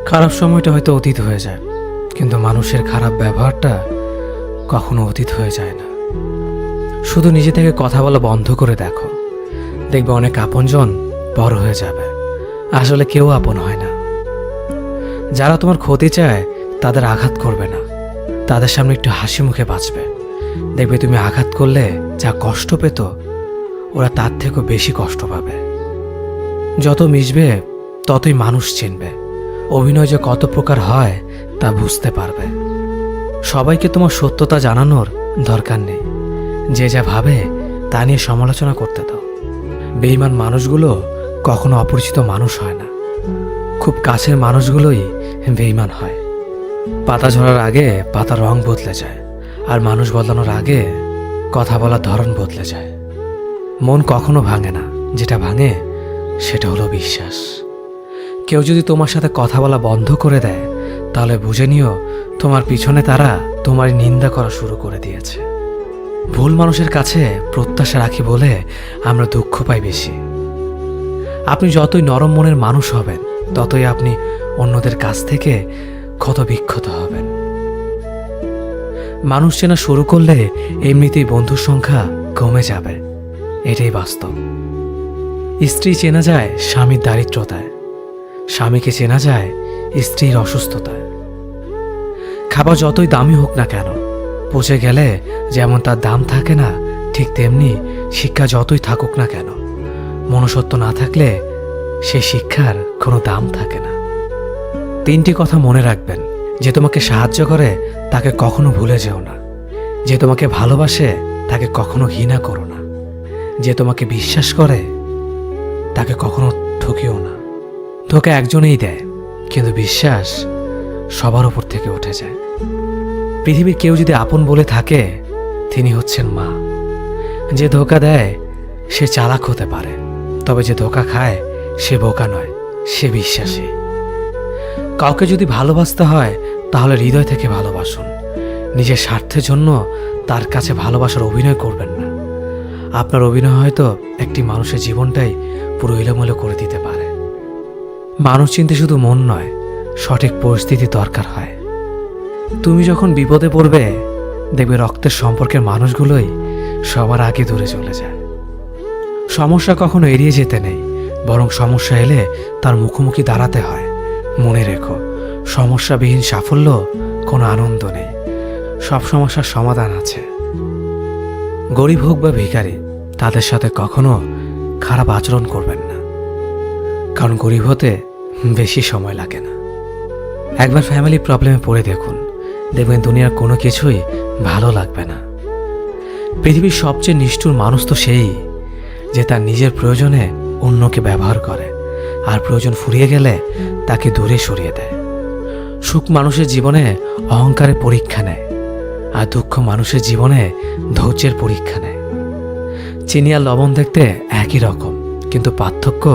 খারাপ সময়টা হয়তো অতীত হয়ে যায়, কিন্তু মানুষের খারাপ ব্যবহারটা কখনো অতীত হয়ে যায় না। শুধু নিজে থেকে কথা বলা বন্ধ করে দেখো, দেখবে অনেক আপনজন বড় হয়ে যাবে। আসলে কেউ আপন হয় না। যারা তোমার ক্ষতি চায় তাদের আঘাত করবে না, তাদের সামনে একটু হাসি মুখে বাঁচবে। দেখবে তুমি আঘাত করলে যা কষ্ট পেত, ওরা তার থেকেও বেশি কষ্ট পাবে। যত মিশবে ততই মানুষ চিনবে, অভিনয় যে কত প্রকার হয় তা বুঝতে পারবে। সবাইকে তোমার সত্যতা জানানোর দরকার নেই, যে যা ভাবে তা নিয়ে সমালোচনা করতে দাও। বেঈমান মানুষগুলো কখনো অপরিচিত মানুষ হয় না, খুব কাছের মানুষগুলোই বেঈমান হয়। পাতা ঝরার আগে পাতার রং বদলে যায়, আর মানুষ বদলানোর আগে কথা বলার ধরন বদলে যায়। মন কখনো ভাঙে না, যেটা ভাঙে সেটা হলো বিশ্বাস। কেউ যদি তোমার সাথে কথা বলা বন্ধ করে দেয়, তাহলে বুঝে নিও তোমার পিছনে তারা তোমার নিন্দা করা শুরু করে দিয়েছে। ভুল মানুষের কাছে প্রত্যাশা রাখি বলে আমরা দুঃখ পাই বেশি। আপনি যতই নরম মনের মানুষ হবেন, ততই আপনি অন্যদের কাছ থেকে ক্ষত বিক্ষত হবেন। মানুষ চেনা শুরু করলে এমনিতেই বন্ধুর সংখ্যা কমে যাবে, এটাই বাস্তব। স্ত্রী চেনা যায় স্বামীর দারিদ্রতায়, স্বামীকে চেনা যায় স্ত্রীর অসুস্থতায়। খাবার যতই দামি হোক না কেন, পচে গেলে যেমন তার দাম থাকে না, ঠিক তেমনি শিক্ষা যতই থাকুক না কেন, মনুষ্যত্ব না থাকলে সেই শিক্ষার কোনো দাম থাকে না। 3টি কথা মনে রাখবেন: যে তোমাকে সাহায্য করে তাকে কখনো ভুলে যেও না, যে তোমাকে ভালোবাসে তাকে কখনো ঘৃণা করো না, যে তোমাকে বিশ্বাস করে তাকে কখনো ঠকিও না। ধোঁকা একজনেই দেয়, কিন্তু বিশ্বাস সবার উপর থেকে উঠে যায়। পৃথিবীর কেউ যদি আপন বলে থাকে, তিনি হচ্ছেন মা। যে ধোঁকা দেয় সে চালাক হতে পারে, তবে যে ধোঁকা খায় সে বোকা নয়, সে বিশ্বাসী। কাউকে যদি ভালোবাসতে হয় তাহলে হৃদয় থেকে ভালোবাসুন। নিজের স্বার্থের জন্য তার কাছে ভালোবাসার অভিনয় করবেন না। আপনার অভিনয় হয়তো একটি মানুষের জীবনটাই পুরো এলোমেলো করে দিতে পারে। মানুষ চিনতে শুধু মন নয়, সঠিক পরিস্থিতি দরকার হয়। তুমি যখন বিপদে পড়বে, দেখবে রক্তের সম্পর্কের মানুষগুলোই সবার আগে দূরে চলে যায়। সমস্যা কখনো এড়িয়ে যেতে নেই, বরং সমস্যা এলে তার মুখোমুখি দাঁড়াতে হয়। মনে রেখো, সমস্যাবিহীন সাফল্য কোনো আনন্দ নেই, সব সমস্যার সমাধান আছে। গরিব হোক বা ভিখারি, তাদের সাথে কখনো খারাপ আচরণ করবেন না, কারণ গরিব হতে বেশি সময় লাগে না। একবার ফ্যামিলি প্রবলেমে পড়ে দেখুন, দেখবেন দুনিয়ার কোনো কিছুই ভালো লাগবে না। পৃথিবীর সবচেয়ে নিষ্ঠুর মানুষ তো সেই, যে তার নিজের প্রয়োজনে অন্যকে ব্যবহার করে, আর প্রয়োজন ফুরিয়ে গেলে তাকে দূরে সরিয়ে দেয়। সুখ মানুষের জীবনে অহংকারের পরীক্ষা নেয়, আর দুঃখ মানুষের জীবনে ধৈর্যের পরীক্ষা নেয়। চিনি আর লবণ দেখতে একই রকম, কিন্তু পার্থক্য